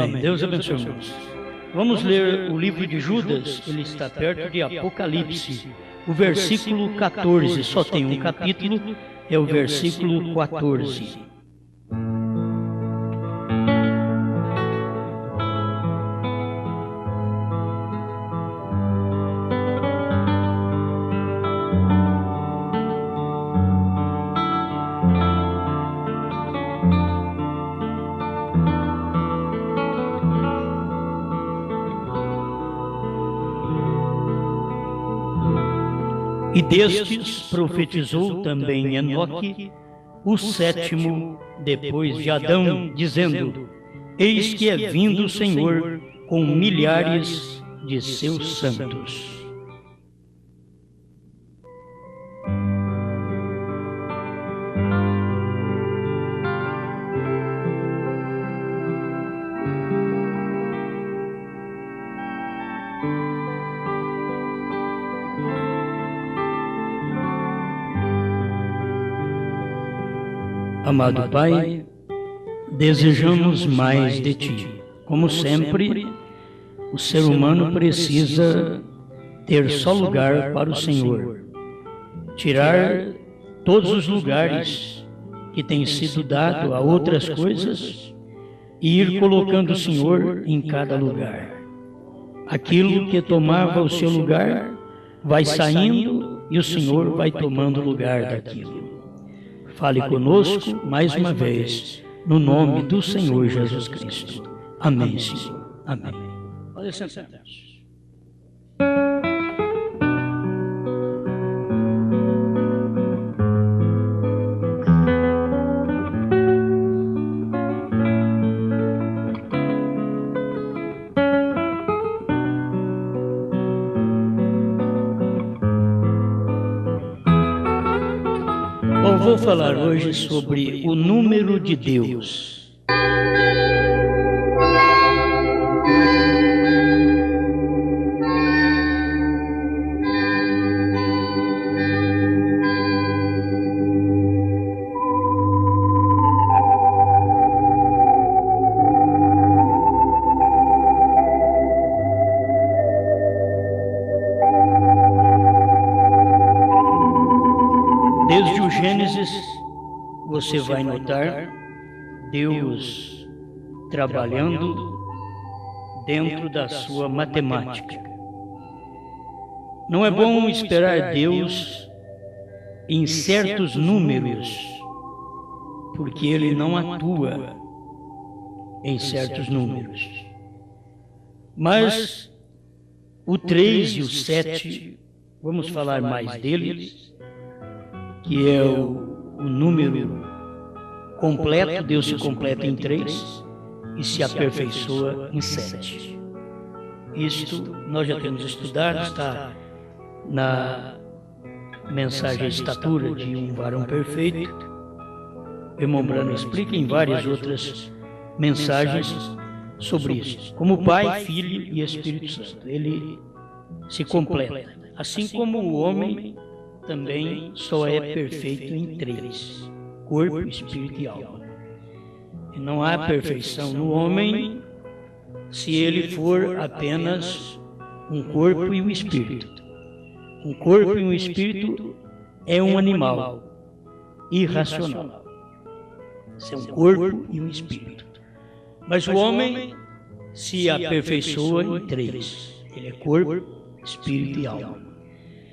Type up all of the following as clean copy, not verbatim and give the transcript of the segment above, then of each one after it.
Amém. Deus abençoe, irmãos. Vamos ler o livro de Judas, ele está perto de Apocalipse, o versículo 14, só tem um capítulo, é o versículo 14. E destes profetizou também Enoque, o sétimo depois de Adão, dizendo: Eis que é vindo o Senhor com milhares de seus santos. Amado Pai, desejamos mais de Ti. Como sempre, o ser humano precisa ter só lugar para o Senhor. Tirar todos os lugares que têm sido dado a outras coisas e ir colocando o Senhor em cada lugar. Aquilo que tomava o seu lugar vai saindo e o Senhor vai tomando o lugar daquilo. Fale conosco mais uma vez, no nome do Senhor Jesus Cristo. Amém, Senhor. Amém. Pode sentar-se. Vou falar hoje sobre o número de Deus. Desde o Gênesis, você vai notar Deus trabalhando dentro da sua matemática. Não é bom esperar Deus em certos números, porque Ele não atua em certos números. Mas o 3 e o 7, vamos falar mais deles, que é o número completo. Deus se completa em 3 e se aperfeiçoa em 7. Isto nós já temos estudado, está na mensagem Estatura de um Varão Perfeito. O irmão Brano explica em várias outras mensagens sobre isso. Como Pai, Filho e Espírito Santo, ele se completa. Assim como o homem também só é perfeito em 3, corpo, espírito e alma. E não há perfeição no homem se ele for apenas um corpo e um espírito. Um corpo e um espírito é um animal irracional. Isso é um corpo e um espírito. Mas o homem se aperfeiçoa em 3. Ele é corpo, espírito e alma.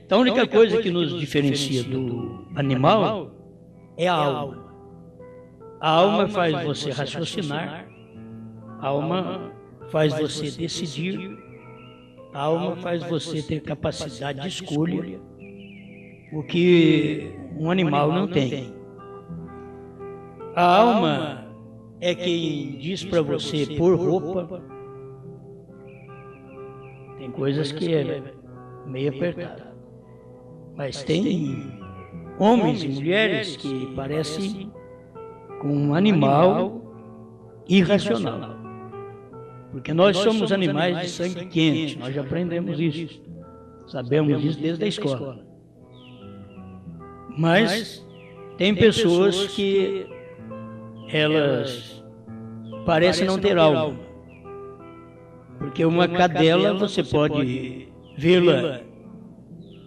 Então, a única coisa que nos diferencia do animal é a alma. A alma faz você raciocinar, a alma faz você decidir, a alma faz você ter capacidade de escolha, o que um animal não tem. A alma é quem diz para você pôr roupa. Tem coisas que é meio apertado. Mas tem homens e mulheres que parecem com um animal irracional. Porque nós somos animais de sangue quente, nós já aprendemos isso. Sabemos isso desde a escola. Mas tem pessoas que elas parecem não ter alma. Porque uma cadela, você pode vê-la,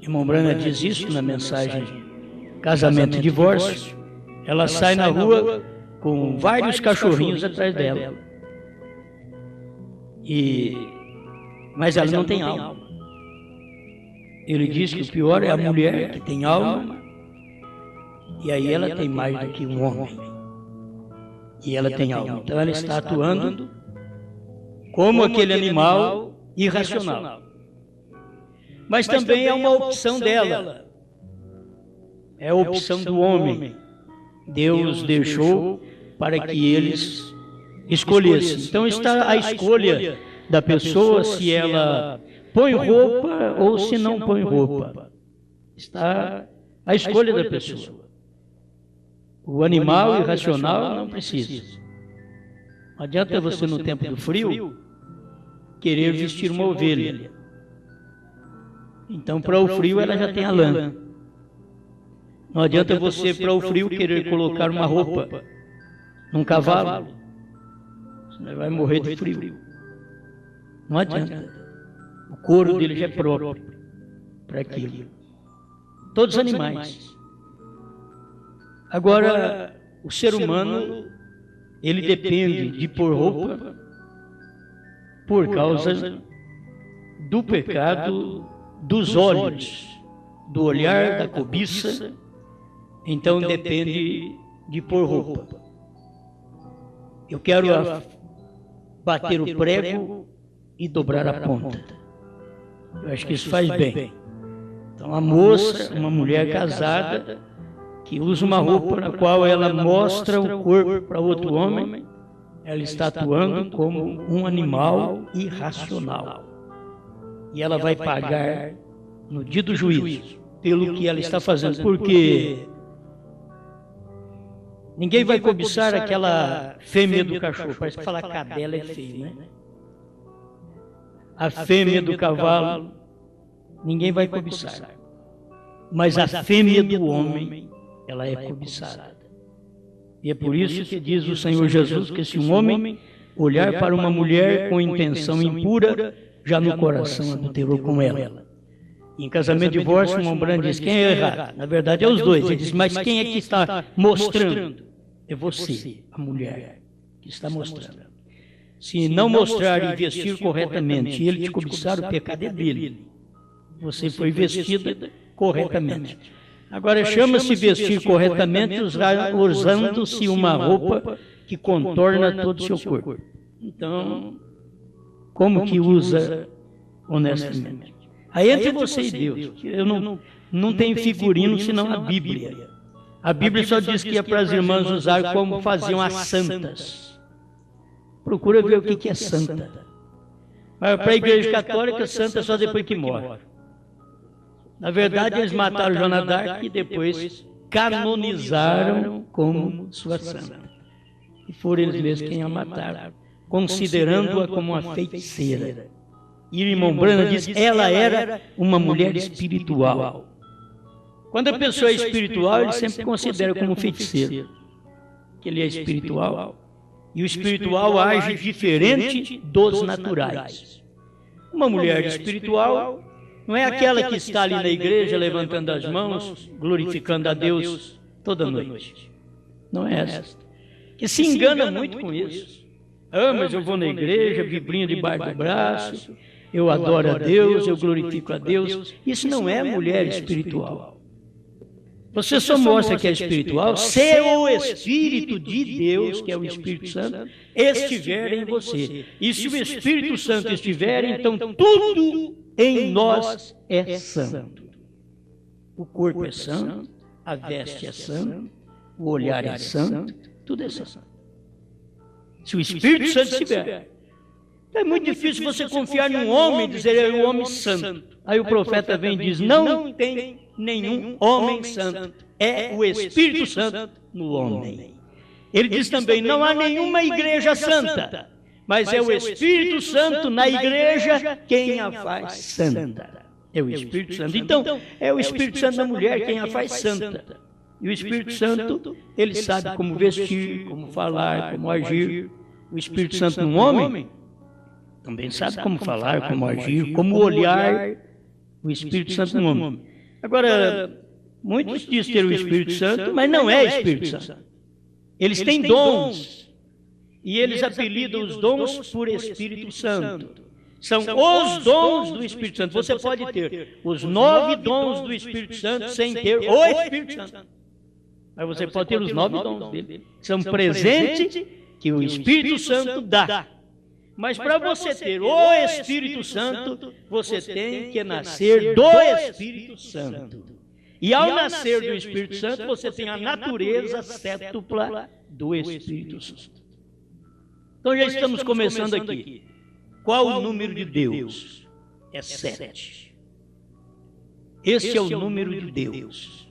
irmão Brana diz isso na mensagem Casamento e Divórcio, ela sai na rua com vários cachorrinhos atrás dela. Mas ela não tem alma. Ele diz que o pior é a mulher que tem alma, e aí ela tem mais do que um homem. E ela tem alma. Então ela está atuando como aquele animal irracional. Mas também é uma opção dela. É a opção do homem. Deus deixou para que eles escolhessem. Então está a escolha da pessoa se ela põe roupa ou se não põe roupa. Está a escolha da pessoa. O animal irracional não precisa. Não adianta você no tempo do frio querer vestir uma ovelha. Então para o frio ela já tem a lã. Não adianta você para o frio querer colocar uma roupa num cavalo. Você vai morrer de frio. Não adianta. O couro dele já é próprio para aquilo. Todos os animais. Agora, o ser humano, ele depende de pôr roupa por causa do pecado dos olhos, do olhar, da cobiça. Então depende de pôr roupa. Eu quero bater o prego e dobrar a ponta. Eu acho que isso faz bem. Então a moça, uma mulher casada, que usa uma roupa na qual ela mostra o corpo para outro homem, ela está atuando como um animal irracional. E ela vai pagar no dia do juízo pelo que ela está fazendo, porque ninguém vai cobiçar aquela fêmea do cachorro. Parece que falar cadela é feio, né? A fêmea do cavalo, ninguém vai cobiçar. Mas a fêmea do homem, ela é cobiçada. E é por isso que diz o Senhor Jesus que se um homem olhar para uma mulher com intenção impura, já no coração adulterou com ela. Em Casamento e Divórcio, o irmão Brana diz, quem é errado? Na verdade é os dois. Ele diz, mas quem é que está mostrando? É você, a mulher, que está mostrando. Se não mostrar e vestir corretamente, e ele te cobiçar, o pecado é dele. Você foi vestida corretamente. Agora, chama-se vestir corretamente usando-se uma roupa que contorna todo o seu corpo. Então, como que usa honestamente? Aí entre você e Deus, eu não tenho figurino senão a Bíblia. A Bíblia só diz que é para as irmãs usar como faziam as santas. Procura ver o que é santa. Mas para a Igreja Católica, santa é só depois que morre. Na verdade, eles mataram Joana d'Arc e depois canonizaram como sua santa. E foram eles mesmos quem a mataram, considerando-a como uma feiticeira. E o irmão Brana diz, ela era uma mulher espiritual. Quando a pessoa é espiritual, ele sempre considera como feiticeiro. Que ele é espiritual. E o espiritual age diferente dos naturais. Uma mulher espiritual não é aquela que está ali na igreja levantando as mãos, glorificando a Deus toda noite. Não é esta. Que se engana muito com isso. Ah, mas eu vou na igreja, biblinha debaixo do braço, eu adoro a Deus, eu glorifico a Deus. Isso não é mulher espiritual. Você só mostra que é espiritual se o Espírito de Deus, que é o Espírito Santo, estiver em você. E se o Espírito Santo estiver, então tudo em nós é santo. O corpo é santo, a veste é santa, o olhar é santo, tudo é santo. Se o Espírito Santo estiver. É muito difícil você confiar num homem e dizer, é um homem santo. Aí o profeta vem e diz, não tem nenhum homem santo. É o Espírito Santo no homem. Ele diz também, não há nenhuma igreja santa, mas é o Espírito Santo na igreja quem a faz santa. É o Espírito Santo. Então, é o Espírito Santo na mulher quem a faz santa. E o Espírito Santo, ele sabe como vestir, como falar, como agir. O Espírito Santo no homem, também sabe como falar, como agir, como olhar o Espírito Santo no homem. Agora, muitos dizem ter o Espírito Santo, mas não é Espírito Santo. Eles têm dons, e eles apelidam os dons por Espírito Santo. São os dons do Espírito Santo. Você pode ter os 9 dons do Espírito Santo sem ter o Espírito Santo. Mas você pode ter os 9 dons dele. São presentes que o Espírito Santo dá. Mas para você ter o Espírito Santo, você tem que nascer do Espírito Santo. E ao nascer do Espírito Santo, você tem a natureza cétupla do Espírito Santo. Então já estamos começando aqui. Qual o número de Deus? É 7. Esse é o número de Deus.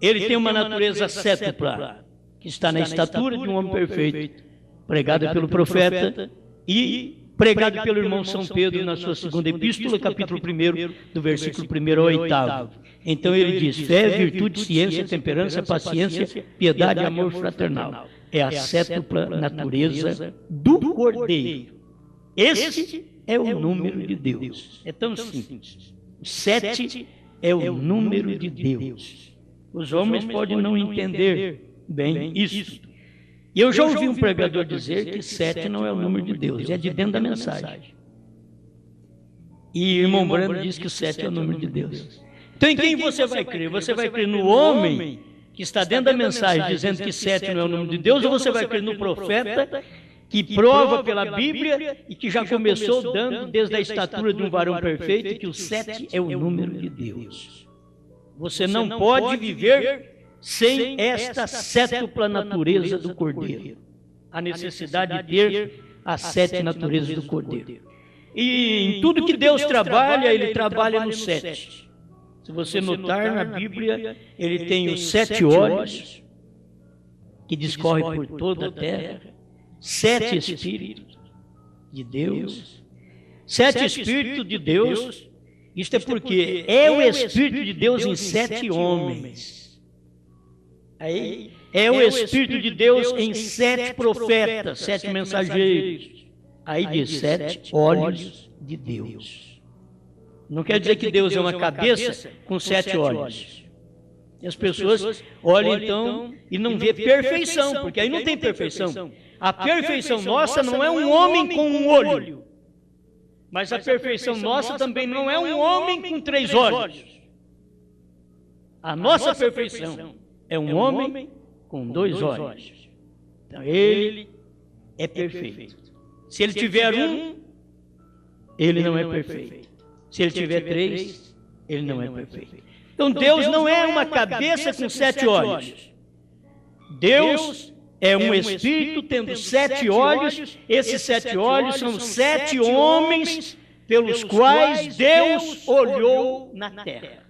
Ele tem uma natureza cétupla, que está na estatura de um homem perfeito, pregada pelo profeta e pregado pelo irmão São Pedro na sua segunda epístola, capítulo 1, do versículo 1 ao 8. Então ele diz: fé, virtude, ciência, temperança, paciência, piedade e amor fraternal. É a cétupla natureza do Cordeiro. Esse é o número de Deus. É tão simples. 7 é o número de Deus. Os homens podem não entender bem isso. E eu já ouvi um pregador dizer que 7 não é o número de Deus, é de dentro da mensagem. E o irmão Brando diz que o 7 é o número de Deus. Então em quem você vai crer? Você vai crer no homem que está dentro da mensagem dizendo que 7 não é o número de Deus, ou você vai crer no profeta que prova pela Bíblia e que já começou dando desde a estatura de um varão perfeito que o 7 é o número de Deus. Você não pode viver sem esta cétupla natureza do Cordeiro. A necessidade de ter as 7 naturezas do Cordeiro. E em tudo que Deus trabalha, Ele trabalha no 7. Se você notar na Bíblia, Ele tem os 7 olhos que discorrem por toda a terra, 7 Espíritos de Deus, 7 Espíritos de Deus. Isto é porque é o Espírito de Deus em 7 homens. Aí é o Espírito de Deus em 7 profetas, 7 mensageiros. Aí diz 7 olhos de Deus. Não quer dizer que Deus é uma cabeça com 7 olhos. E as pessoas olham então e não vê perfeição, porque aí não tem perfeição. A perfeição nossa não é um homem com um olho, mas a perfeição nossa também não é um homem com 3 olhos. A nossa perfeição é um homem com 2 olhos. Então ele é perfeito. Se ele tiver um, ele não é perfeito. Se ele tiver 3, ele não é perfeito. Então Deus não é uma cabeça com 7 olhos. Deus é um Espírito tendo 7 olhos. Esses 7 olhos são 7 homens pelos quais Deus olhou na terra.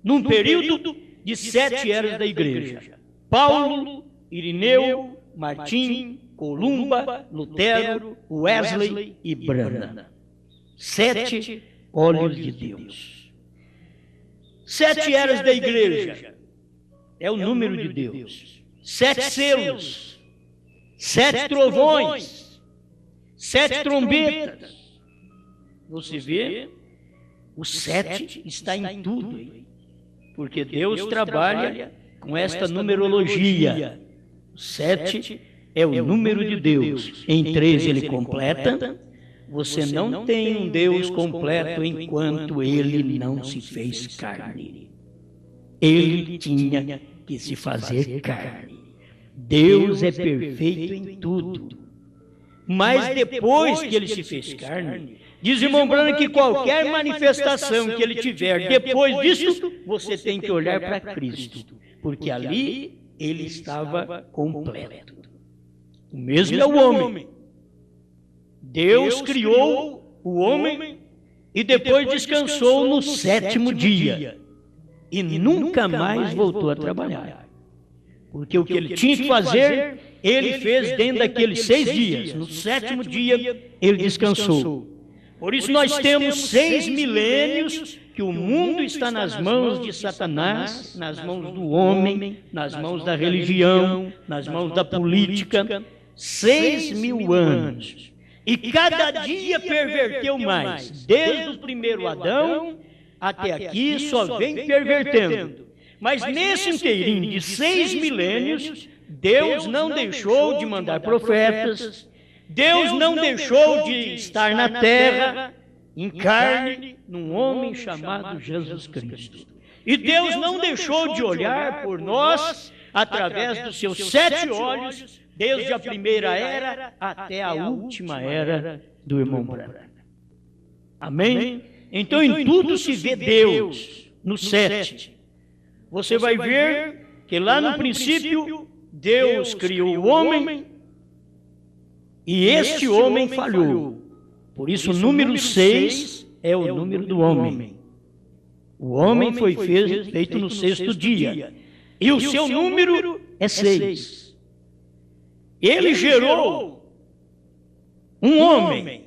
Num período de 7 eras da igreja: Paulo, Irineu, Martim, Columba, Lutero, Wesley e Branham. 7 olhos de Deus. 7 eras da igreja é o número de Deus. 7 selos, 7 trovões, 7 trombetas. Você vê, o 7 está em tudo, porque Deus trabalha com esta numerologia. O 7 é o número de Deus. Em 3 ele completa. Você não tem um Deus completo enquanto ele não se fez carne. Ele tinha que se fazer carne. Deus é perfeito em tudo. Mas depois que ele se fez carne, diz o irmão Branham que qualquer manifestação que ele tiver depois disso, você tem que olhar para Cristo, porque ali ele estava completo. O mesmo é o homem. Deus criou o homem e depois descansou no 7º dia. E nunca mais voltou a trabalhar. Porque o que ele tinha que fazer, ele fez dentro daqueles 6 dias. No 7º dia, ele descansou. Por isso nós temos 6 milênios que o mundo está nas mãos de Satanás, nas mãos do homem, nas mãos da religião, nas mãos da política. 6.000 anos. E cada dia perverteu mais. Desde o primeiro Adão até aqui só vem pervertendo. Mas nesse inteirinho de 6 milênios, Deus não deixou de mandar profetas, Deus não deixou de estar na terra, em carne, num homem chamado Jesus Cristo. E Deus não deixou de olhar por nós através dos seus 7 olhos, desde a primeira era até a última era do irmão Branham. Amém? Então em tudo se vê Deus, no 7. Você vai ver que lá no princípio Deus criou o homem e este homem falhou. Por isso o número 6 é o número do homem. O homem foi feito no 6º dia. E o seu número é 6. Ele gerou um homem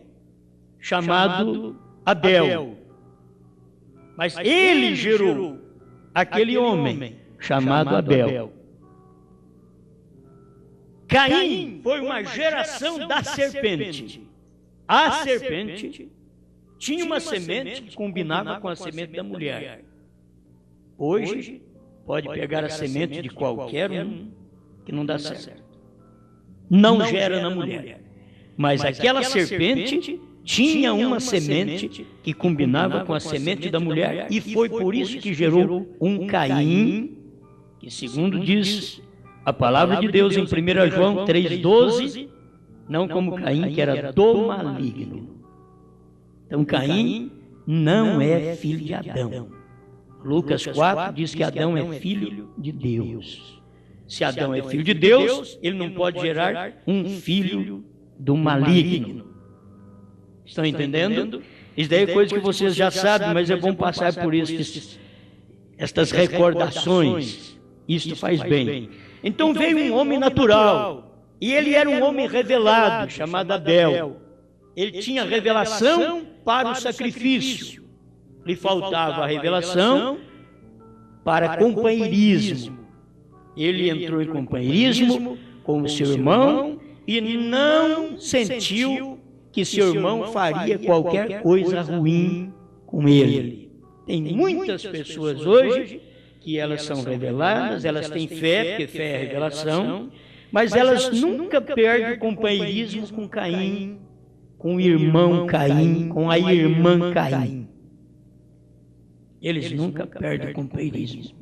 chamado Abel. Mas ele gerou aquele homem chamado Abel. Caim foi uma geração da serpente. A serpente tinha uma semente que combinava com a semente da mulher. Hoje, pode pegar a semente de qualquer um que não dá certo. Não gera na mulher. Mas aquela serpente tinha uma semente que combinava com a semente da mulher e foi por isso que gerou um Caim, que segundo diz a palavra de Deus em 1 João 3,12, não como Caim, que era do maligno. Então Caim não é filho de Adão. Lucas 4 diz que Adão é filho de Deus. Se Adão é filho de Deus, ele não pode gerar um filho do maligno. Estão entendendo? Isso daí é coisa que vocês já sabem, mas é bom passar por estas recordações. Isto faz bem. Então veio um homem natural, e ele era um homem revelado, chamado Abel. Ele tinha revelação para o sacrifício. Lhe faltava a revelação para companheirismo. Ele entrou em companheirismo com o seu irmão e não sentiu que seu irmão faria qualquer coisa ruim com ele. Tem muitas pessoas hoje que elas são reveladas, elas têm fé, porque fé é revelação, mas elas nunca perdem o companheirismo com Caim, com o irmão Caim, com a irmã Caim. Eles nunca perdem o companheirismo.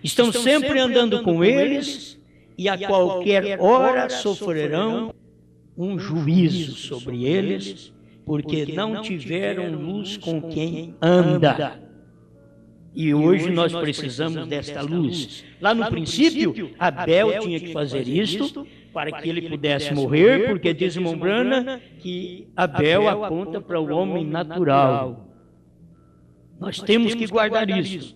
Estão sempre andando com eles e a qualquer hora sofrerão um juízo sobre eles, porque não tiveram luz com quem anda. E hoje nós precisamos desta luz. Lá no princípio, Abel tinha que fazer isto para que ele pudesse morrer, porque diz irmão Branham que Abel aponta para o homem natural. Nós temos que guardar isso.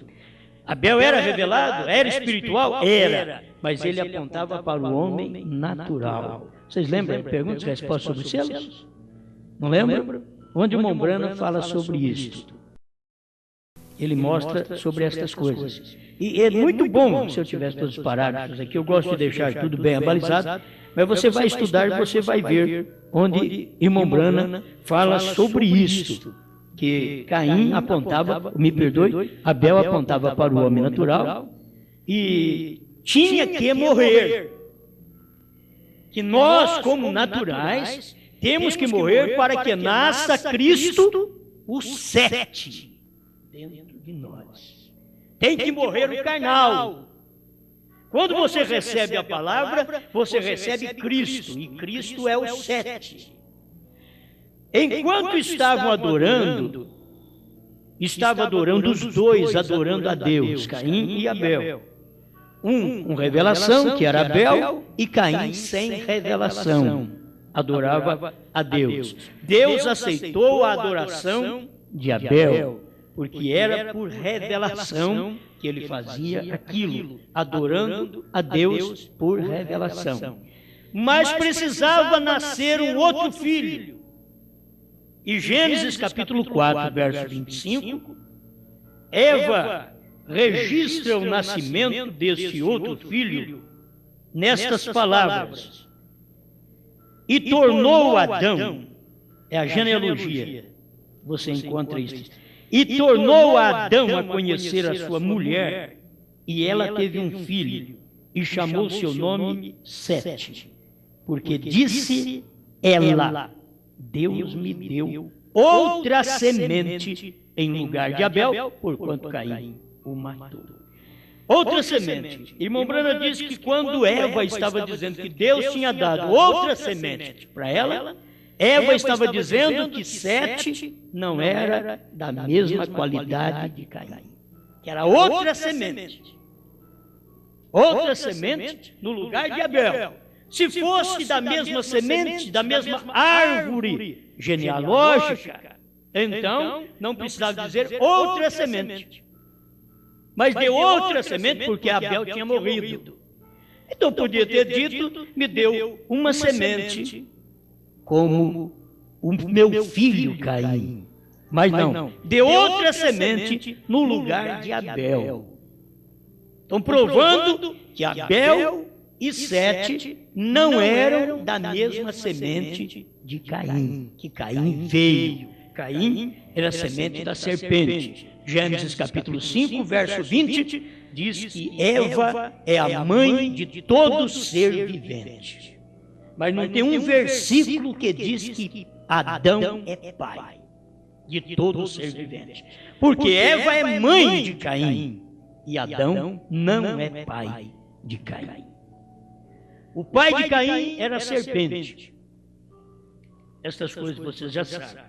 Abel era revelado? Era espiritual? Era. Mas ele apontava para o homem natural. Vocês lembram? Perguntas e respostas sobre os selos? Não lembram? Onde o irmão Branham fala sobre isso. Ele mostra sobre estas coisas. E é muito bom se eu tivesse todos os parágrafos aqui. Eu gosto de deixar tudo bem abalizado. Mas você vai estudar e você vai ver onde irmão Branham fala sobre isto. Que Caim apontava, me perdoe, Abel apontava para o homem natural e tinha que morrer. Que nós, como naturais, temos que morrer para que nasça Cristo, o 7, dentro de nós. Tem que morrer o carnal. Quando você recebe a palavra, você recebe Cristo, e Cristo é o 7. Enquanto estavam adorando os dois adorando a Deus, Caim e Abel. Um com revelação, que era Abel, e Caim sem revelação, adorava a Deus. Deus aceitou a adoração de Abel, porque era por revelação que ele fazia aquilo, adorando a Deus por revelação. Mas precisava nascer um outro filho. E Gênesis capítulo 4, verso 25, Eva registra o nascimento desse outro filho nestas palavras: e tornou Adão É a genealogia. Você encontra isso. E tornou a Adão a conhecer a sua mulher, e ela teve um filho, e chamou seu nome Sete, porque disse ela: Deus me deu outra semente em lugar de Abel, porquanto Caim o matou. Outra semente. Irmão Branham disse que quando Eva estava dizendo que Deus tinha dado outra semente para ela, Eva estava dizendo que Sete não era da mesma qualidade de Caim, que era outra semente. Outra semente no lugar de Abel. Se fosse da mesma semente, da mesma árvore genealógica, então não precisava dizer outra semente. Mas deu outra semente porque Abel tinha morrido. Então podia ter dito: me deu uma semente como o meu filho Caim. Mas não, deu outra semente no lugar de Abel. Estão provando que Abel e Sete não eram da mesma semente de Caim, que Caim veio. Caim era a semente da serpente. Gênesis capítulo 5, verso 20, diz que Eva é a mãe de todo ser vivente. Mas não tem um versículo que diz que Adão é pai de todo ser vivente. Porque Eva é mãe de Caim e Adão não é pai de Caim. O pai de Caim era a serpente. Estas coisas vocês já sabem.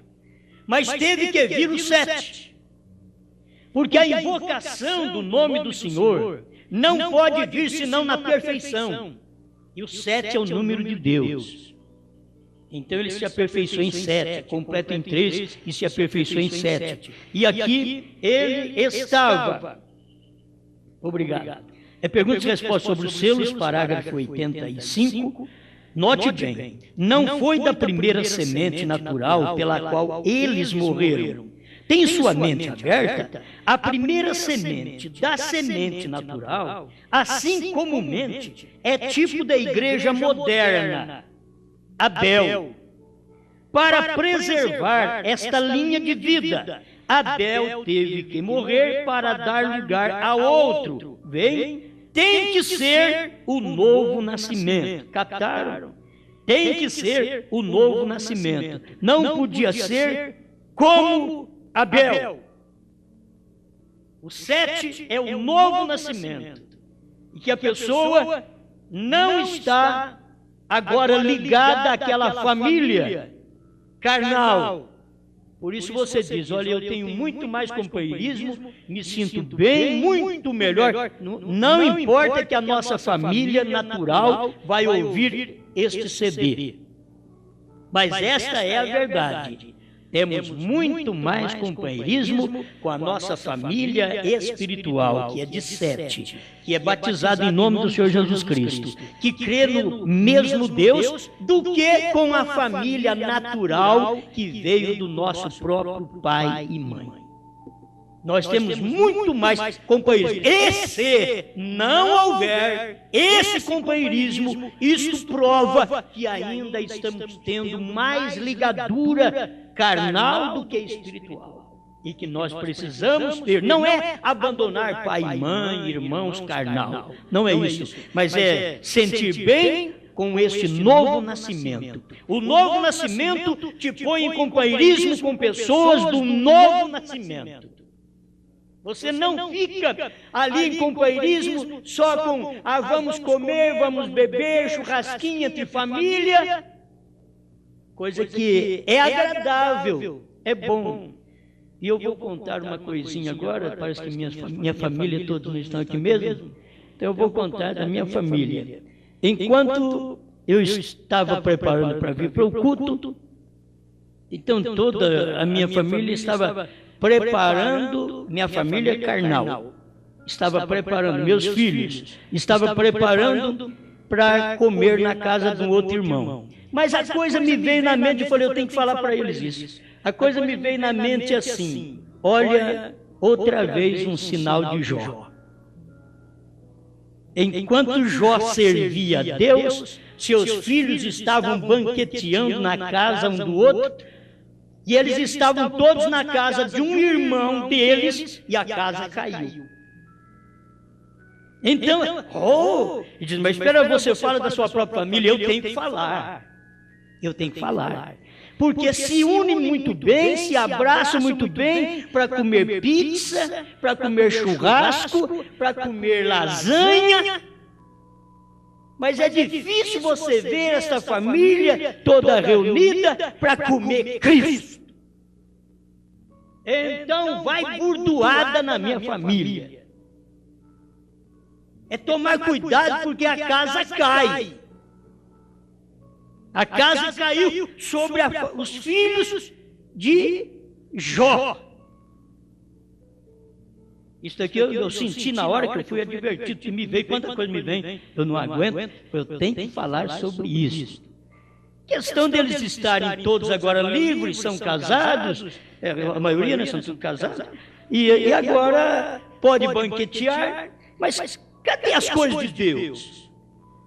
Mas teve que vir o Sete. Porque a invocação do nome do Senhor não pode vir senão na perfeição. E o Sete é o número de Deus. Então ele se aperfeiçoou em Sete, completa em 3 e se aperfeiçoou em 7. E aqui ele estava. Obrigado. É perguntas e respostas sobre os selos, parágrafo 85. Note bem, não foi da primeira semente natural pela qual eles morreram. Tem sua mente aberta? A primeira semente da semente natural, assim comumente, é tipo da igreja moderna, Abel. Para preservar esta linha de vida, Abel teve que morrer para dar lugar a outro. Vem? Tem que ser o novo nascimento. Captaram? Tem que ser o novo nascimento. Não podia ser como Abel. O Sete é o novo nascimento. E que a pessoa não está agora ligada àquela família carnal. Por isso você diz: olha, eu tenho muito mais companheirismo, me sinto bem, muito melhor. Não importa que a nossa família natural vai ouvir este CD. Mas esta é a verdade. Temos muito mais companheirismo com a nossa família espiritual, que é de Sete, que é batizada em nome do Senhor Jesus Cristo, que crê no mesmo Deus, do que com a família natural que veio do nosso próprio pai e mãe. Nós temos muito mais companheirismo. E se não houver esse companheirismo, isso prova que ainda estamos tendo mais ligadura carnal do que espiritual. E que nós precisamos ter. Não é abandonar pai e mãe, irmãos carnal. Não é isso. Mas é sentir bem com este novo nascimento. O novo nascimento te põe em companheirismo com pessoas do novo nascimento. Você não fica ali em companheirismo só com vamos comer, vamos beber, churrasquinho entre família, coisa que é agradável, é bom. E eu vou contar uma coisinha agora, parece que minha família, todos não estão aqui mesmo, então eu vou contar da minha família. Enquanto eu estava preparando para vir para o culto, então toda a minha família estava preparando, minha família carnal, estava preparando, meus filhos, estava preparando para comer na casa de um outro irmão. Mas a coisa me veio na mente, eu falei, eu tenho que falar para eles isso. A coisa me veio na mente assim: olha, outra vez um sinal de Jó. Enquanto Jó servia a Deus, seus filhos estavam banqueteando na casa um do outro, E eles estavam todos na casa de um irmão deles e a casa caiu. Então, ele diz, mas espera, você fala da sua própria família, eu tenho que falar. Eu tenho que falar. Porque se unem muito bem, se abraçam muito bem para comer pizza, para comer churrasco, para comer lasanha. Mas é difícil você ver essa família toda reunida para comer Cristo. Então vai burdoada na minha família. É tomar cuidado porque a casa cai. A casa caiu sobre os filhos de Jó. Isso aqui eu senti na hora que eu fui advertido, que me veio, quanta coisa me vem, eu não aguento, eu tenho que falar sobre isso. Questão deles estarem todos agora livres, são casados, a maioria, né, são todos casados, e agora pode banquetear, mas cadê as coisas de Deus?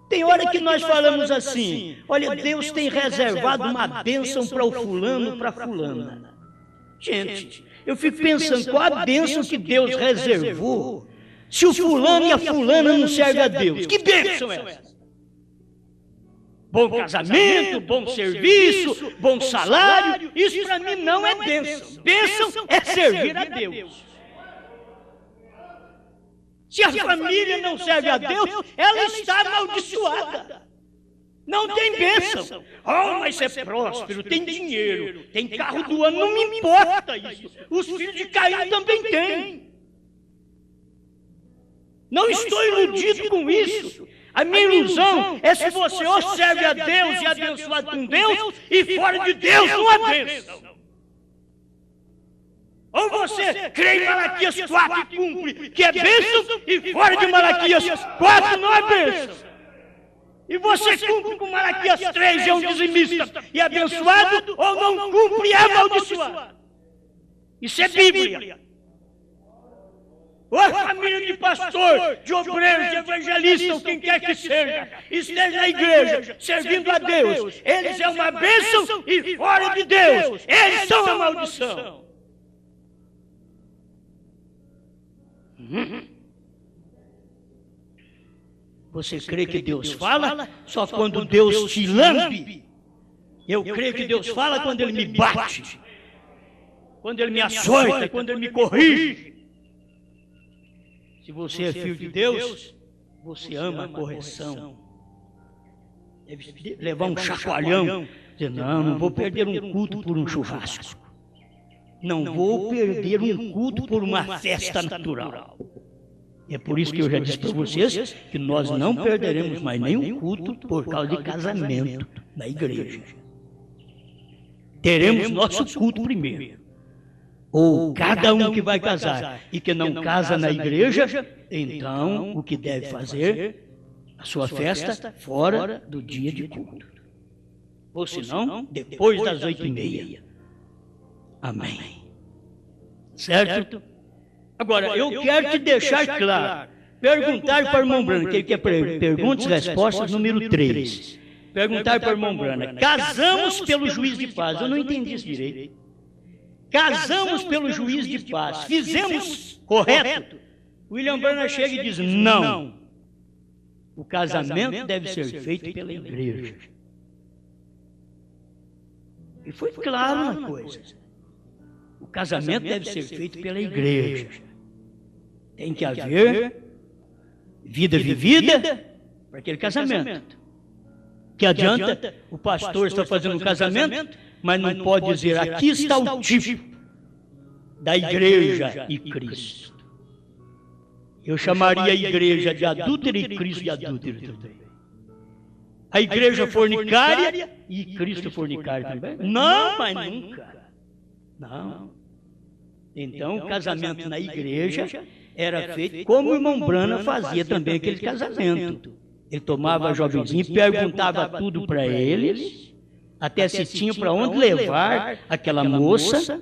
Tem hora que nós falamos assim, olha, Deus tem reservado uma bênção para o fulano, para a fulana. Gente, eu fico pensando, qual a bênção que Deus reservou, se o fulano e a fulana não servem a Deus? Que bênção é essa? Bom casamento, bom serviço, bom salário, isso para mim não é bênção. Bênção é servir a Deus. Se a família não serve a Deus, ela está amaldiçoada. Não tem bênção. Oh, mas é próspero, tem dinheiro, tem carro do ano, não me importa isso. Os filhos de Caim também têm. Não estou iludido com isso. A minha ilusão é se você ou serve a Deus e é abençoado com Deus, e fora de Deus não há bênção. Ou você crê em Malaquias 4 e cumpre, que é bênção, e fora de Malaquias 4 não é bênção. E você cumpre com Malaquias 3 e é um dizimista e é abençoado, ou não cumpre e é amaldiçoado. Isso é Bíblia. Ou a família de pastor, de obreiros, de evangelistas, ou quem quer que seja, esteja na igreja, servindo a Deus. Eles é uma bênção e fora de Deus, eles são a maldição. Você crê que Deus fala só quando Deus te lambe? Eu creio que Deus fala quando Ele me bate, quando Ele me açoita, quando Ele me corrige. Se você é filho de Deus, você ama a correção. Deve levar um chacoalhão, dizer, não vou perder um culto por um churrasco. Não vou perder um culto por uma festa natural. É por isso que eu já disse para vocês que nós não perderemos mais nenhum culto por causa de casamento na igreja. Teremos nosso culto primeiro. Ou cada um que vai casar e que não casa na igreja, então o que deve fazer? A sua festa fora do dia de culto. Ou senão, depois das 8h30. Amém. Certo? Agora, eu quero te deixar claro. Perguntar para o irmão Brana, que ele quer perguntas e respostas, número 3. Perguntar para o irmão Brana, casamos pelo juiz de paz. Eu não entendi isso direito. Casamos pelo juiz de paz. Fizemos correto? William Brana chega e diz, não. O casamento deve ser feito pela igreja. E foi claro na coisa. O casamento deve ser feito pela igreja. Tem que haver vida vivida para aquele casamento. Que adianta o pastor estar fazendo um casamento, mas não pode dizer, aqui está o tipo da igreja e Cristo. Eu chamaria a igreja de adúltera e Cristo de adúltero também. A igreja fornicária e Cristo fornicário também? Não, mas nunca. Não. Então, o casamento na igreja era feito como o irmão Brana fazia também aquele casamento. Ele tomava a jovenzinha e perguntava tudo para eles, até se tinha para onde levar aquela moça.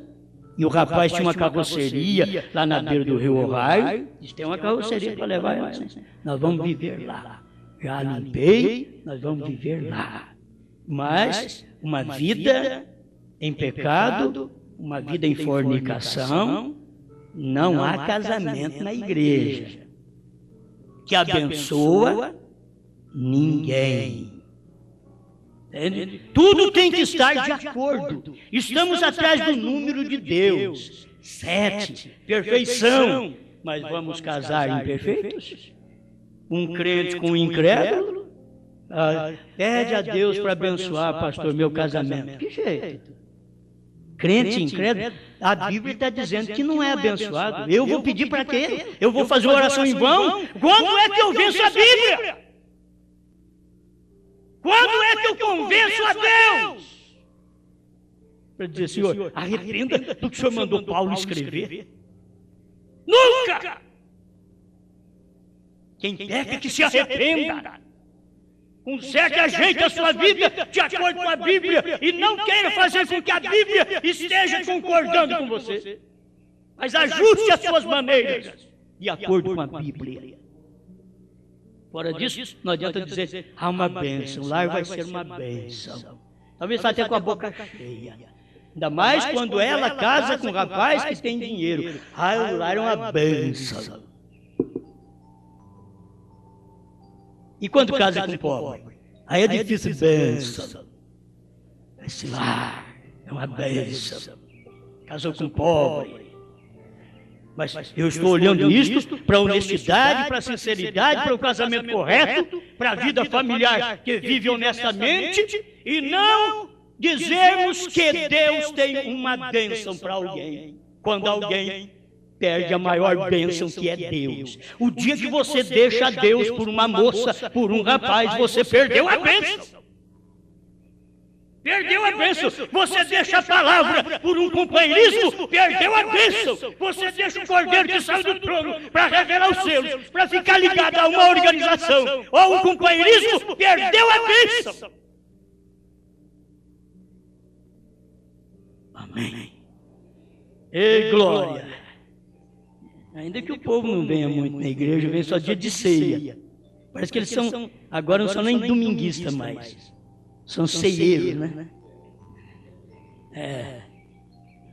E o rapaz tinha uma carroceria lá na beira do rio Ohio. Diz, tem uma carroceria para levar ela. Nós vamos viver lá. Já limpei, nós vamos viver lá. Mas uma vida em pecado, uma vida em fornicação, não há casamento na igreja que abençoa ninguém. Entende? Tudo tem que estar de acordo. Estamos atrás do número de Deus. 7, perfeição. Mas vamos casar imperfeitos? Um crente com um incrédulo? Pede a Deus para abençoar, pastor, meu casamento. Que jeito? Crente incrédulo? A Bíblia está dizendo que não é abençoado. Eu vou pedir para quê? Eu vou fazer oração em vão? Quando é que eu venço a Bíblia? Quando é que eu convenço a Deus? Para dizer, Senhor, arrependa do que o Senhor mandou Paulo escrever. Nunca! Quem peca que se arrependa. Conserte, ajeite a sua vida de acordo com a Bíblia e não queira fazer com que a Bíblia esteja concordando com você. Mas ajuste as suas maneiras de acordo com a Bíblia. Fora disso, não adianta dizer, há uma bênção, o lar vai ser uma bênção. Talvez está até com a boca cheia. Ainda mais quando ela casa com um rapaz que tem dinheiro. O lar é uma bênção. E quando casa com pobre? Aí é difícil bênção. Esse lar é uma bênção. Casou com pobre. Mas eu estou olhando isto para a honestidade, para a sinceridade, para o casamento correto, para a vida familiar que vive honestamente e não dizermos que Deus tem uma bênção para alguém, quando alguém perde a maior bênção que é Deus. O dia que você deixa Deus por uma moça, por um rapaz, você perdeu a bênção. Perdeu a bênção. Você deixa a palavra por um companheirismo, perdeu a bênção. Você deixa o cordeiro que saiu do trono para revelar os selos, para ficar ligado a uma organização ou um companheirismo, perdeu a bênção. Amém. Ei, glória. Ainda que o povo não venha muito na igreja, vem só dia de ceia. Parece que eles são, agora não são nem dominguistas mais. São ceieiros, né?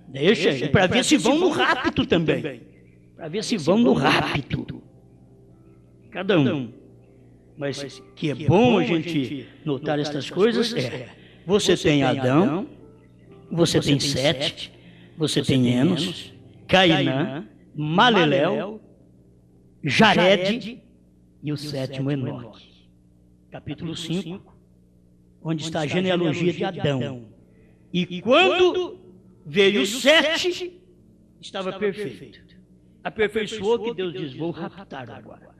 Deixa, e para ver se vão no rapto também. Para ver se vão no rapto. Cada um. Mas que é bom a gente notar essas coisas você tem Adão, você tem Sete, você tem Enos, Cainã, Maleléu, Jared e o sétimo Enoque. Capítulo 5. Onde está a genealogia de Adão. E quando veio Sete, estava perfeito. Aperfeiçoou que Deus diz, vou raptar agora.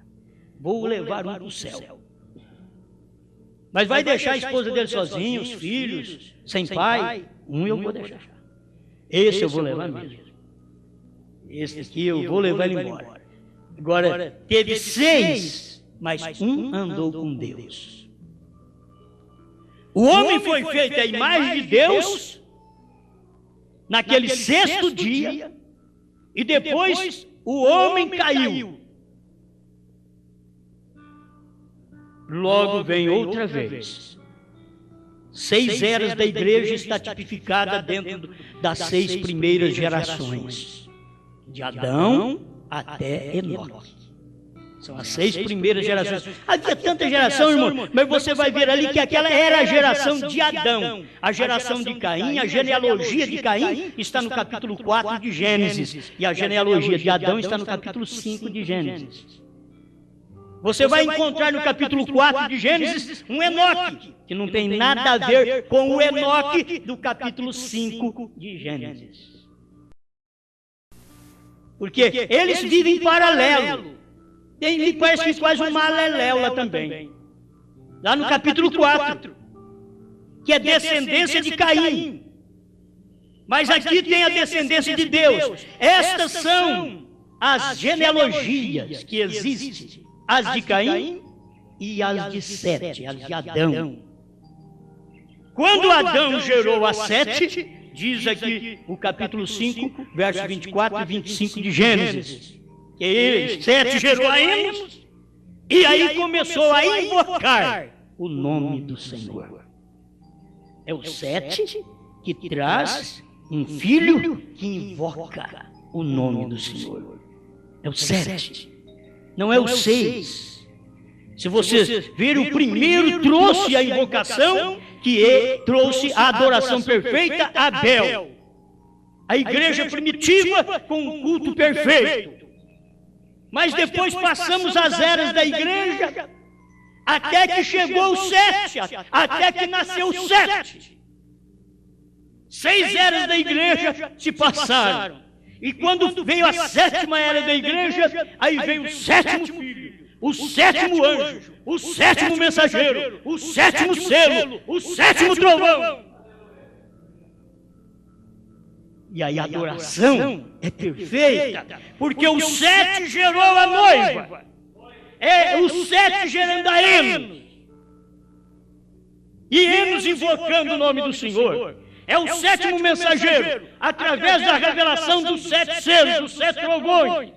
Vou levar um para o céu. Mas vai deixar a esposa dele sozinha, os filhos, sem pai? Um eu vou deixar. Esse eu vou levar mesmo. Esse aqui eu vou levar ele embora. Agora, teve 6, mas um andou com Deus. O homem foi feito à imagem de Deus naquele 6º dia e depois o homem caiu. Logo vem outra vez. 6 eras da igreja está tipificada dentro das 6 primeiras gerações. De Adão até Enoque. São as 6 primeiras gerações. Havia tanta geração, irmão, mas você vai ver ali que aquela era a geração de Adão. A geração de Caim, a genealogia de Caim está no capítulo 4 de Gênesis. E a genealogia de Adão está no capítulo 5 de Gênesis. Você vai encontrar no capítulo 4 de Gênesis um Enoque, que não tem nada a ver com o Enoque do capítulo 5 de Gênesis. Porque eles vivem em paralelo. Me parece que faz uma aleléula também. Lá no capítulo 4, que é descendência de Caim. Mas aqui tem a descendência de Deus. Estas são as genealogias que existem. As de Caim e as de Sete, as de Adão. Quando Adão gerou a Sete, diz aqui o capítulo 5, versos 24 e 25 de Gênesis. Que Sete gerou a Enos, e aí começou a invocar o nome do Senhor. É o Sete que traz um filho que invoca o nome do Senhor. É o 7, não é o 6. Se vocês verem, o primeiro trouxe a invocação, que trouxe a adoração perfeita, Abel. A igreja primitiva com um culto perfeito. Mas depois passamos as eras da igreja, até que chegou o 7, até que nasceu o 7. 6 eras da igreja se passaram. E quando veio a 7ª era da igreja, aí veio o 7º filho, o 7º anjo, o 7º mensageiro, o 7º selo, o 7º trovão. E aí a adoração é perfeita, porque o 7 gerou a noiva. É o 7 gerando a Enos. E Enos invocando o nome do Senhor. É o 7º mensageiro, através da revelação dos 7 selos, dos 7 trovões,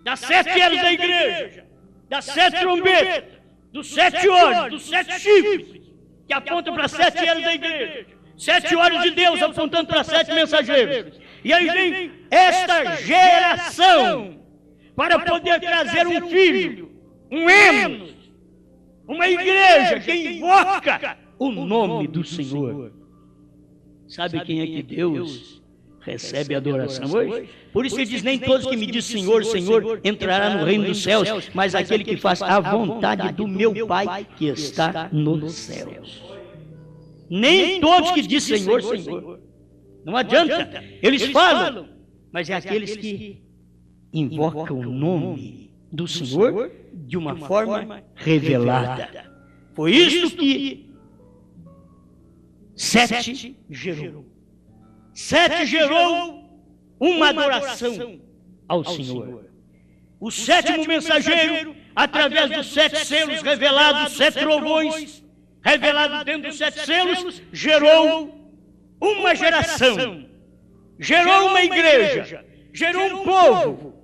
das 7 eras da igreja, das 7 trombetas, dos 7 olhos, dos 7 chifres, que apontam para as 7 eras da igreja. 7 olhos de Deus apontando para 7 mensageiros. E aí vem esta geração para poder trazer um filho, um Enos, uma igreja que invoca o nome do Senhor. Sabe quem é que Deus recebe adoração hoje? Por isso ele diz, nem todos que me dizem Senhor, Senhor, entrará no reino dos céus, mas aquele que faz a vontade do meu Pai que está nos céus. Nem todos que dizem Senhor, Senhor. Não adianta. Eles falam, mas é aqueles que invocam o nome do Senhor de uma forma revelada. Foi isso que 7 gerou. 7 gerou uma adoração ao Senhor. O 7º mensageiro, através dos 7 selos revelados, 7 trovões, revelado dentro dos 7 selos, gerou uma geração, gerou uma igreja, gerou um povo,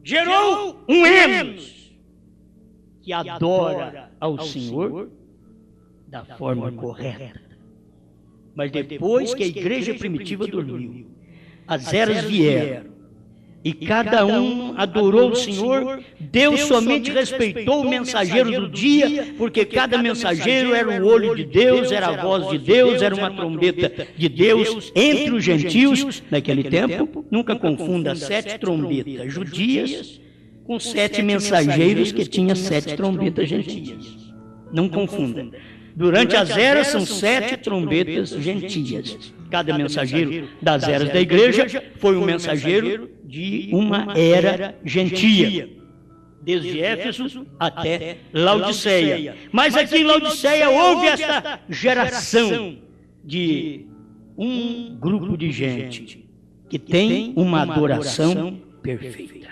gerou um Enos que adora ao Senhor da forma correta. Mas depois que a igreja primitiva dormiu, as eras vieram, e cada um adorou o Senhor, Deus somente respeitou o mensageiro do dia, porque cada mensageiro era o olho de Deus, era a voz de Deus, era uma trombeta de Deus entre os gentios. Naquele tempo, nunca confunda 7 trombetas judias com 7 mensageiros que tinham 7 trombetas gentias. Não confunda. Durante as eras são 7 trombetas gentias. Cada mensageiro das eras da igreja foi um mensageiro de uma era gentia, desde Éfeso até Laodiceia. Mas aqui em Laodiceia houve esta geração de um grupo de gente que tem uma adoração perfeita.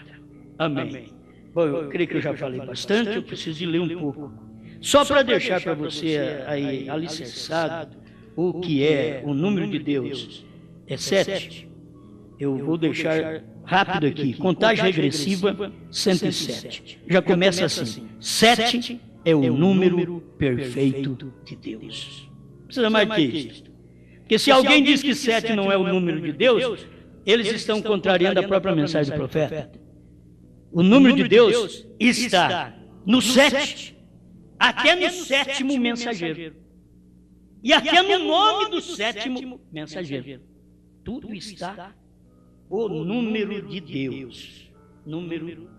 Amém. Bom, eu creio que eu já falei bastante, eu preciso ler um pouco. Só para deixar para você aí alicerçado o que é o número de Deus. É 7. Eu vou deixar rápido aqui. Contagem regressiva, 107. Já começa assim. 7 é o número perfeito de Deus. Não precisa mais que isso. Porque se alguém diz que 7 não é o número de Deus, eles estão contrariando a própria mensagem do profeta. O número de Deus está no 7. Até no 7º mensageiro. E até no nome do 7º mensageiro. Tudo está o número de Deus. Número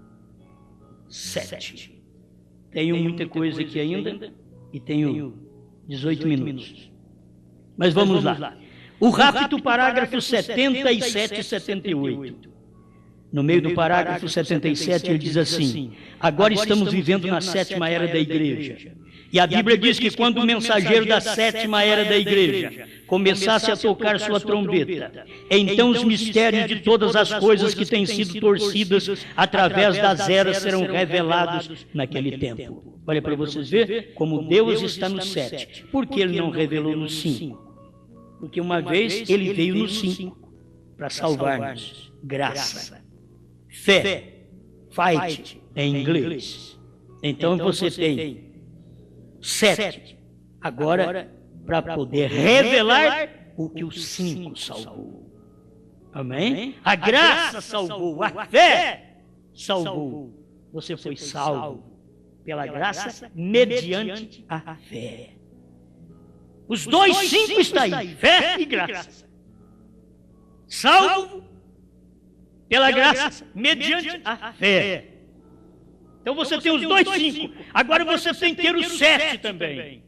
7. Tenho muita coisa aqui ainda e tenho 18 minutos. Mas vamos lá. O rápido parágrafo 77 e 78. No meio do parágrafo 77, ele diz assim: agora estamos vivendo na 7ª era da igreja. E a Bíblia diz que quando o mensageiro da 7ª era da igreja começasse a tocar sua trombeta, então os mistérios de todas as coisas que têm sido torcidas através das eras serão revelados naquele tempo. Olha para vocês verem como Deus está no 7. Por que ele não revelou no 5? Porque uma vez ele veio no 5 para salvar-nos. Graça. Fé, fight em inglês. Então você tem 7 agora para poder revelar o que o 5 salvou. Amém? A graça salvou, a fé salvou. Você foi salvo pela graça mediante a fé. Os dois 5 estão aí, fé e graça. Salvo pela graça mediante a fé. Então você tem os dois 5. Agora você tem que ter o 7 também.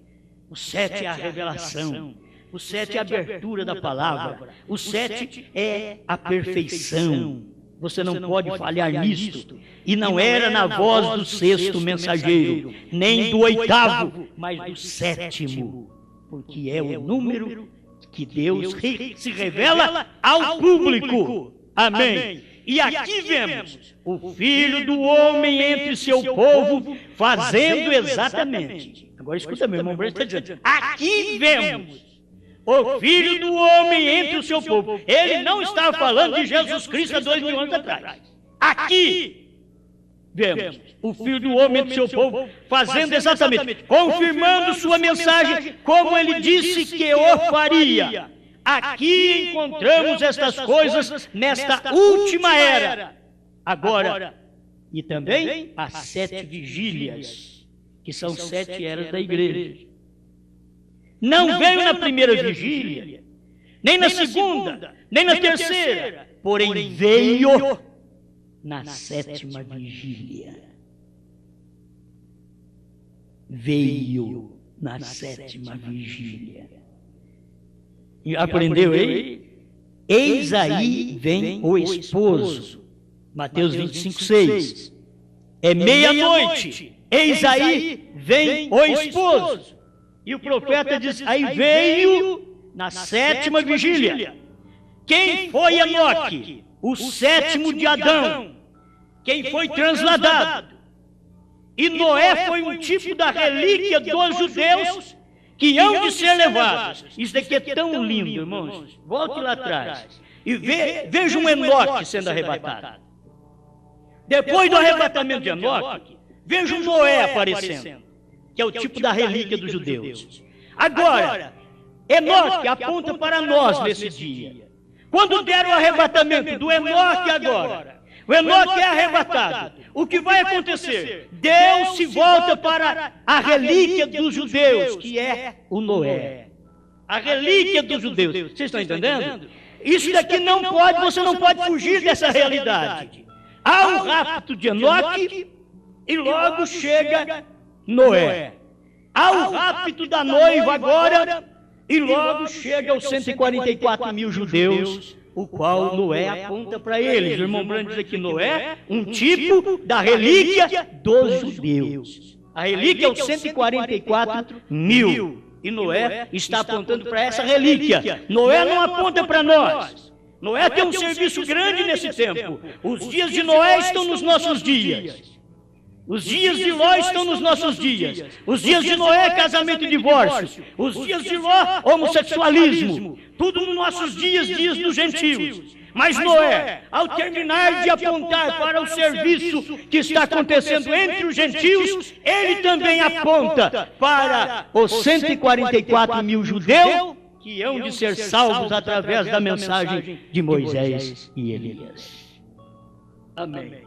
O 7 é a revelação. O 7 é a abertura da palavra. O 7 é a perfeição. Você não pode falhar nisto. E não era na voz do 6º mensageiro, nem do 8º, mas do 7º. Porque é o número que Deus se revela ao público. Amém. E aqui vemos o Filho do Homem entre seu povo fazendo exatamente. Agora escuta, meu irmão, está dizendo. Aqui vemos o Filho do Homem entre o seu povo. Ele não estava falando de Jesus Cristo há 2000 anos atrás. Aqui vemos o Filho do Homem entre o seu povo fazendo exatamente, confirmando sua mensagem como ele disse que o faria. Aqui encontramos estas coisas nesta última era. Agora, e também as 7 vigílias, que são 7 eras da igreja. Não veio na primeira vigília, nem na segunda, nem na terceira, porém veio na 7ª vigília. Veio na 7ª vigília. Aprendeu aí? Eis aí vem o esposo. Mateus 25:6. É meia-noite. Eis aí vem o esposo. E o profeta diz, aí veio na 7ª vigília. Quem foi Enoque? O 7º de Adão. Quem foi transladado. E Noé foi um tipo da relíquia dos judeus que hão de ser levados. Isso daqui é tão lindo, irmãos. Volte lá atrás. E veja um Enoque sendo arrebatado. Depois do arrebatamento de Enoque, veja um Noé aparecendo, que é o tipo da relíquia dos judeus. Agora, Enoque aponta para nós nesse dia. Quando der o arrebatamento do Enoque agora, o Enoque é arrebatado. O que vai acontecer? Deus se volta para a relíquia dos judeus, que é o Noé. A relíquia dos judeus. Vocês estão entendendo? Isso daqui não pode, você não pode fugir dessa realidade. Há o rapto de Enoque e logo chega Noé. Há o rapto da noiva agora e logo chega os 144 mil judeus, o qual Noé aponta para eles. O irmão Branco diz aqui, Noé, um tipo da relíquia dos judeus. A relíquia é os 144 mil. E Noé está apontando para essa relíquia. Noé não aponta para nós. Noé tem um serviço grande nesse tempo. Os dias de Noé estão nos nossos dias. Os dias de Ló estão nos nossos dias. Os dias de Noé, casamento e divórcio. Os dias de Ló, homossexualismo. Tudo nos nossos dias, dias dos gentios. Mas Noé, ao terminar de apontar para o serviço que está acontecendo entre os gentios, ele também aponta para os 144 mil judeus que hão de ser salvos através da mensagem de Moisés e Elias. Amém.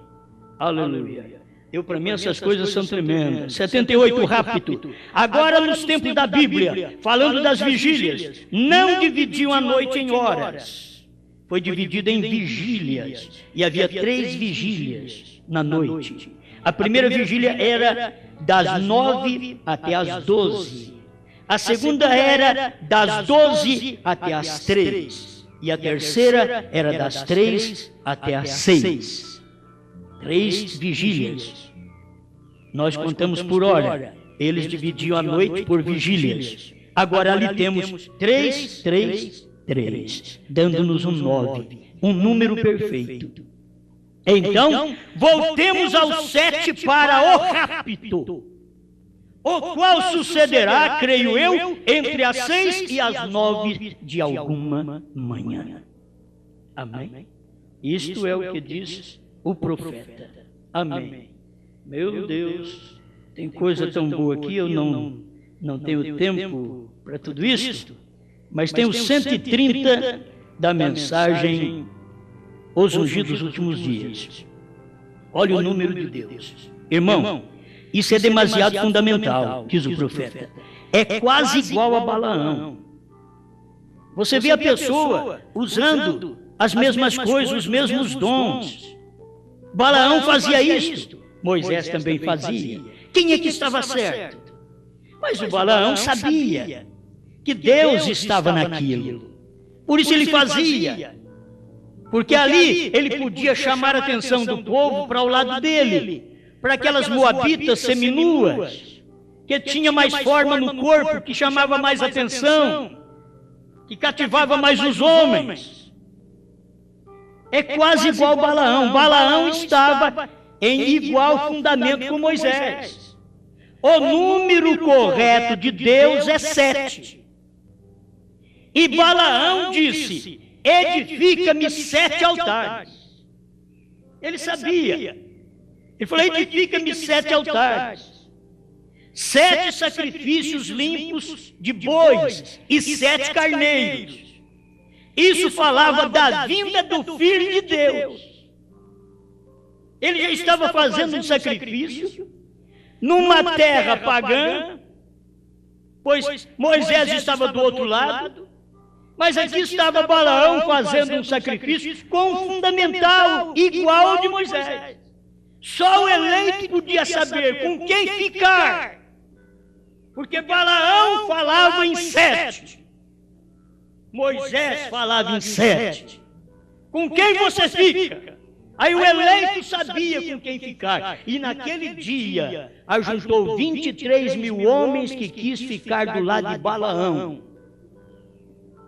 Aleluia. Para mim essas coisas são tremendas. 78, rápido. Agora nos tempos da Bíblia, falando das vigílias, não dividiam a noite em horas. Foi dividida em vigílias. E havia 3 vigílias na noite. A primeira vigília era das 9 até as 12. A segunda era das 12 até as 3. E a terceira era das 3 até as 6. 3 vigílias. Nós contamos por hora. Eles dividiam a noite por vigílias. Agora ali temos 3, 3, 3, dando-nos um 9, um número perfeito. Então, voltemos ao 7 para o rapto, o qual sucederá, creio eu, entre as 6 e as 9 de alguma manhã. Amém? Isto é o que diz o profeta. Amém. Meu Deus, tem coisa tão boa aqui, eu não tenho tempo para tudo isto. mas tem os 130 da mensagem Os Ungidos dos Últimos Dias. Olha o número de Deus. Irmão, isso é demasiado fundamental, diz o profeta. É quase igual a Balaão. Você vê a pessoa usando as mesmas coisas, os mesmos dons. Balaão fazia isto, Moisés também fazia. Quem é que estava certo? Mas o Balaão sabia que Deus estava naquilo. Por isso ele fazia. Porque ali ele podia chamar a atenção do povo para o lado dele, para aquelas moabitas seminuas, que tinha mais forma no corpo, que chamava mais atenção, que cativava mais os homens. É quase igual Balaão. Balaão estava em igual fundamento com Moisés. O número correto de Deus é 7. E Balaão disse: edifica-me 7 altares. Ele sabia. Ele falou: edifica-me 7 altares. 7 sacrifícios limpos de bois e 7 carneiros. Isso falava da vinda do Filho de Deus. Ele já estava fazendo um sacrifício numa terra pagã, pois Moisés estava do outro lado, mas aqui estava Balaão fazendo um sacrifício com um fundamental igual ao de Moisés. Só o eleito podia saber com quem ficar, porque Balaão falava em 7, Moisés falava em 7. Com quem você fica? Aí o eleito sabia com quem ficar. E naquele dia ajuntou 23 mil homens que quis ficar do lado de Balaão.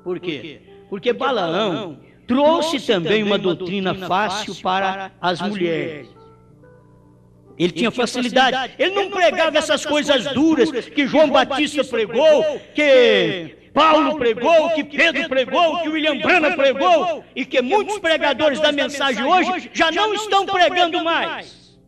Por quê? Porque Balaão trouxe também uma doutrina fácil para as mulheres. Ele tinha facilidade. Ele não pregava essas coisas duras que João Batista pregou, que Paulo pregou, que Pedro pregou, que William Branham pregou, e que muitos pregadores da mensagem hoje já não estão pregando mais.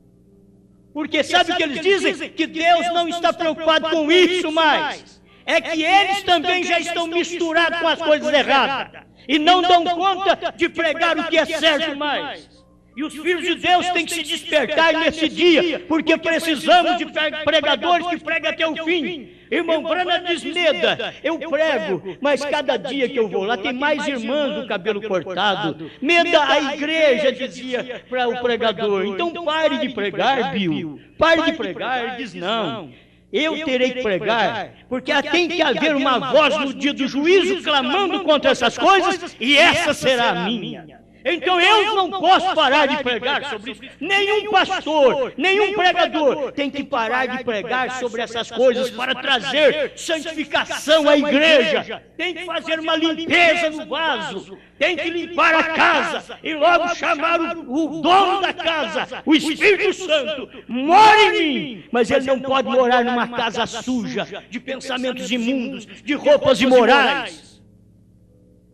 Porque sabe o que eles dizem? Que Deus não está preocupado com isso mais. É que eles também já estão misturados com as coisas erradas e não dão conta de pregar o que é certo mais. E os filhos de Deus têm que se despertar nesse dia, porque precisamos de pregadores que pregam até o fim. Irmão Branham diz: Meda, eu prego, mas cada dia que eu vou lá tem mais irmãs do cabelo cortado. Meda, a igreja dizia para o pregador: então pare de pregar, Bill, pare de pregar. Ele diz: não, eu terei que pregar, porque tem que haver uma voz no dia do juízo clamando contra essas coisas, e essa será a minha. Então eu não posso parar de pregar sobre isso. Nenhum pastor, nenhum pregador tem que parar de pregar sobre essas coisas para trazer santificação à igreja. Tem que fazer uma limpeza no vaso, tem que limpar a casa e logo chamar o dono da casa, o Espírito Santo, mora em mim. Mas ele não pode morar numa casa suja, de pensamentos imundos, de roupas imorais,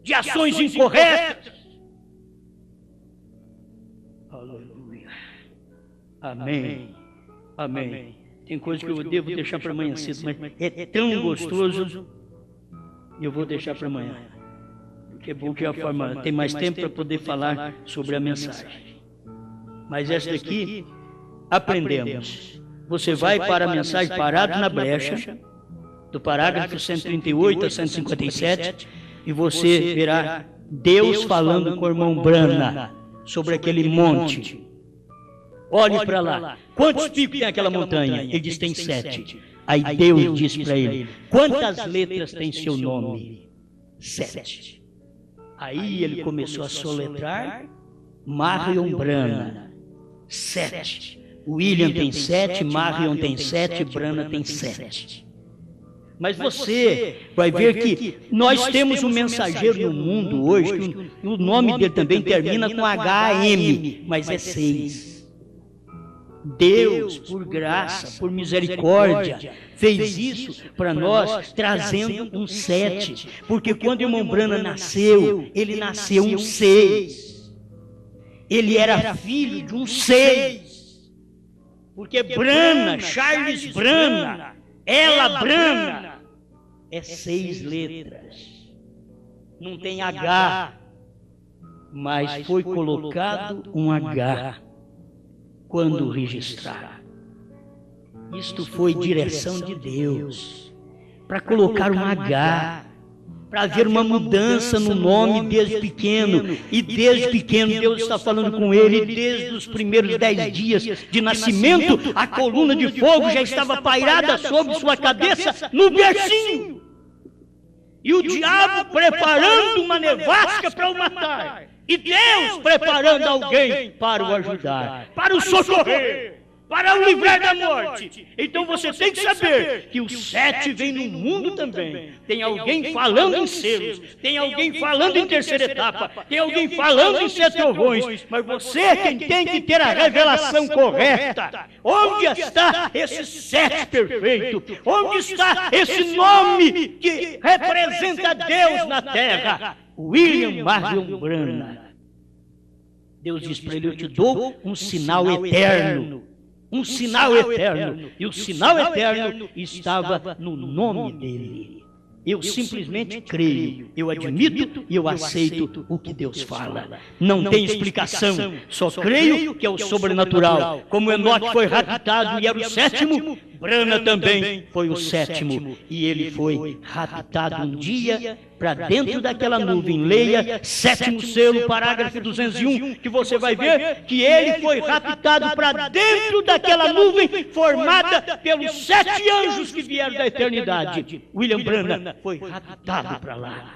de ações incorretas. Aleluia. Amém. Amém. Tem coisa que eu devo deixar para amanhã cedo, mas é tão gostoso, e eu vou deixar para amanhã. Porque é bom que tem mais tempo para poder falar sobre a mensagem. Mas esta aqui, aprendemos. Você vai para a mensagem Parado na Brecha, do parágrafo 138 a 157, e você verá Deus falando com o irmão Branham sobre aquele monte. Olhe para lá. Quantos picos tem aquela montanha? Ele diz: tem 7. Aí Deus diz para ele: quantas letras tem seu nome? 7. Aí ele começou a soletrar Marion Branham. 7. William tem 7, Marion tem 7, Branham tem 7. Mas você vai ver que nós temos um mensageiro no mundo hoje, que o nome dele também termina com HM, mas é 6. Deus, por graça, por misericórdia, fez isso para nós, trazendo um 7. Porque quando o irmão Branham nasceu, ele nasceu um 6. Ele era filho de um 6. Porque Branham, Charles Branham, ela Branham, é 6 letras. não tem H, mas foi colocado um H quando registrar. Isto foi direção de Deus, para colocar um H, para haver uma mudança no nome desde pequeno. E desde pequeno Deus está falando com ele, desde os primeiros 10 dias de nascimento, a coluna de fogo já estava pairada sobre sua cabeça no bercinho. E o diabo preparando uma nevasca para o matar. E Deus preparando alguém para o ajudar, para o socorrer, para o livrar da morte. Então você tem que saber que o 7 vem no mundo também. Tem alguém falando em selos, tem alguém falando em terceira etapa, tem alguém falando em 7 trovões, mas você é quem tem que ter a revelação correta. Onde está esse 7 perfeito? Onde está esse nome que representa Deus na terra? William Marion Branham. Deus diz para ele: eu te dou um sinal eterno. Um sinal eterno. E o sinal eterno estava no nome dele. Eu simplesmente creio, eu admito e eu aceito o que Deus fala. Não tem explicação, só creio que é o sobrenatural. Como Enoque foi raptado e era o 7º, Branham também foi o 7º. E ele foi raptado um dia para dentro daquela nuvem. Leia 7º selo, parágrafo 201, que você vai ver que ele foi raptado para dentro daquela nuvem formada pelos 7 anjos que vieram da eternidade. William Branham foi raptado para lá.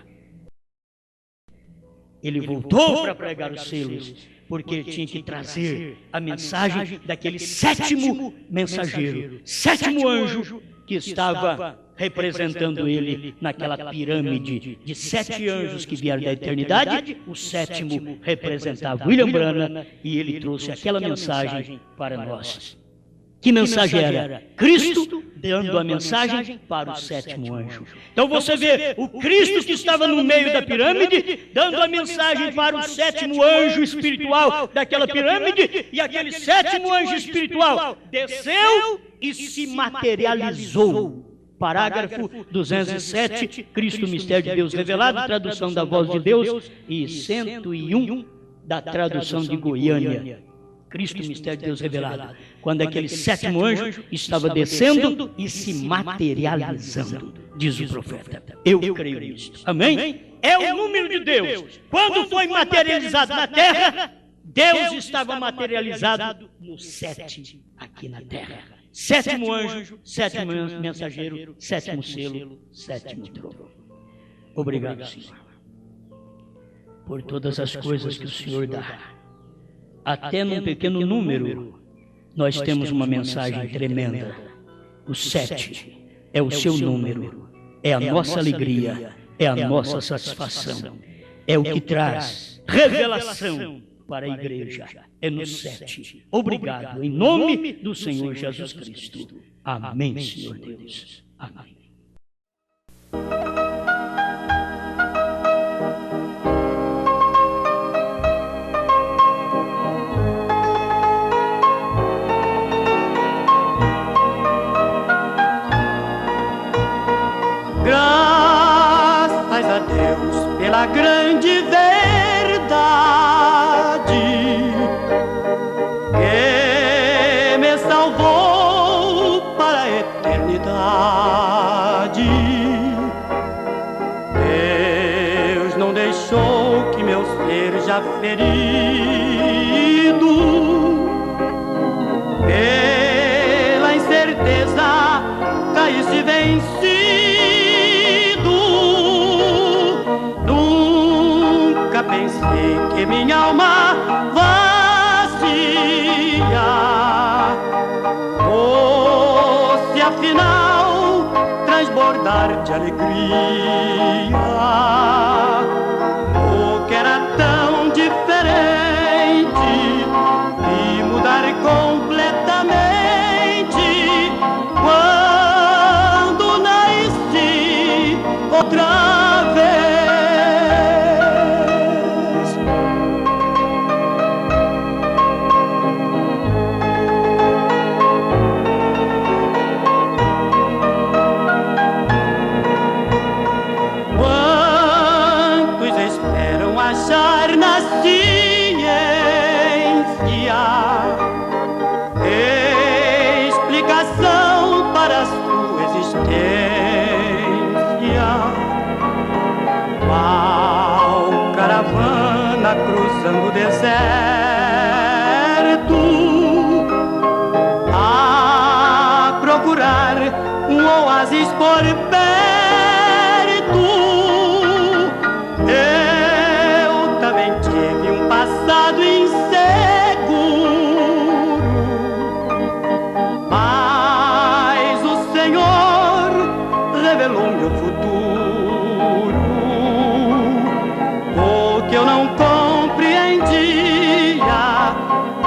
Ele voltou para pregar os selos, porque ele tinha que trazer a mensagem daquele 7º mensageiro, 7º anjo que estava representando ele naquela pirâmide de 7 anjos que vieram da eternidade. O 7º representava William Branham e ele trouxe aquela mensagem para nós. Que mensagem era? Cristo dando a mensagem para o 7º anjo. Então você vê o Cristo que estava no meio da pirâmide, dando a mensagem para o 7º anjo espiritual daquela pirâmide, e aquele 7º anjo espiritual desceu e se materializou. Parágrafo 207, Cristo, mistério de Deus revelado, tradução da Voz de Deus, e 101 da tradução de Goiânia. Cristo, mistério de Deus revelado. Quando aquele 7º anjo estava descendo e se materializando, diz o profeta. Eu creio nisso. Amém? É o número de Deus. Quando foi materializado na terra, Deus estava materializado no 7 aqui na terra. 7º anjo, 7º mensageiro, 7º selo, 7º trono. Obrigado, Senhor, por todas as coisas que o Senhor dá. Até num pequeno número, nós temos uma mensagem tremenda. O 7 é o seu número, é a nossa alegria, é a nossa satisfação, é o que traz revelação para a igreja. É no 7. Obrigado, em nome do Senhor Jesus Cristo. Amém, Senhor Deus. Amém. Graças a Deus pela grande verdade que me salvou para a eternidade. Deus não deixou que meu ser já ferido pela incerteza caísse vencido. Pensei que minha alma vazia fosse afinal transbordar de alegria. O que era tão diferente e mudar completamente quando nasci outra vez. cruzando o deserto, a procurar um oásis por perto. Eu também tive um passado inseguro, mas o Senhor revelou meu futuro. O que eu não compreendia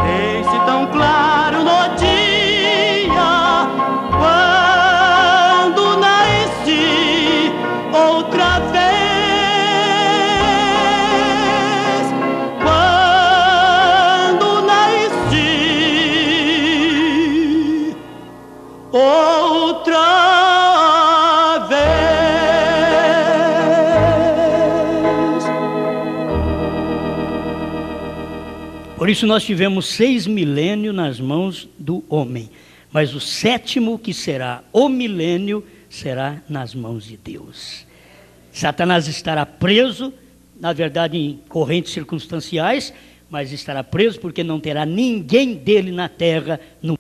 fez-se tão claro no dia, quando nasci outra vez. Quando nasci outra vez. Por isso nós tivemos 6 milênios nas mãos do homem, mas o 7º, que será o milênio, será nas mãos de Deus. Satanás estará preso, na verdade em correntes circunstanciais, mas estará preso porque não terá ninguém dele na terra no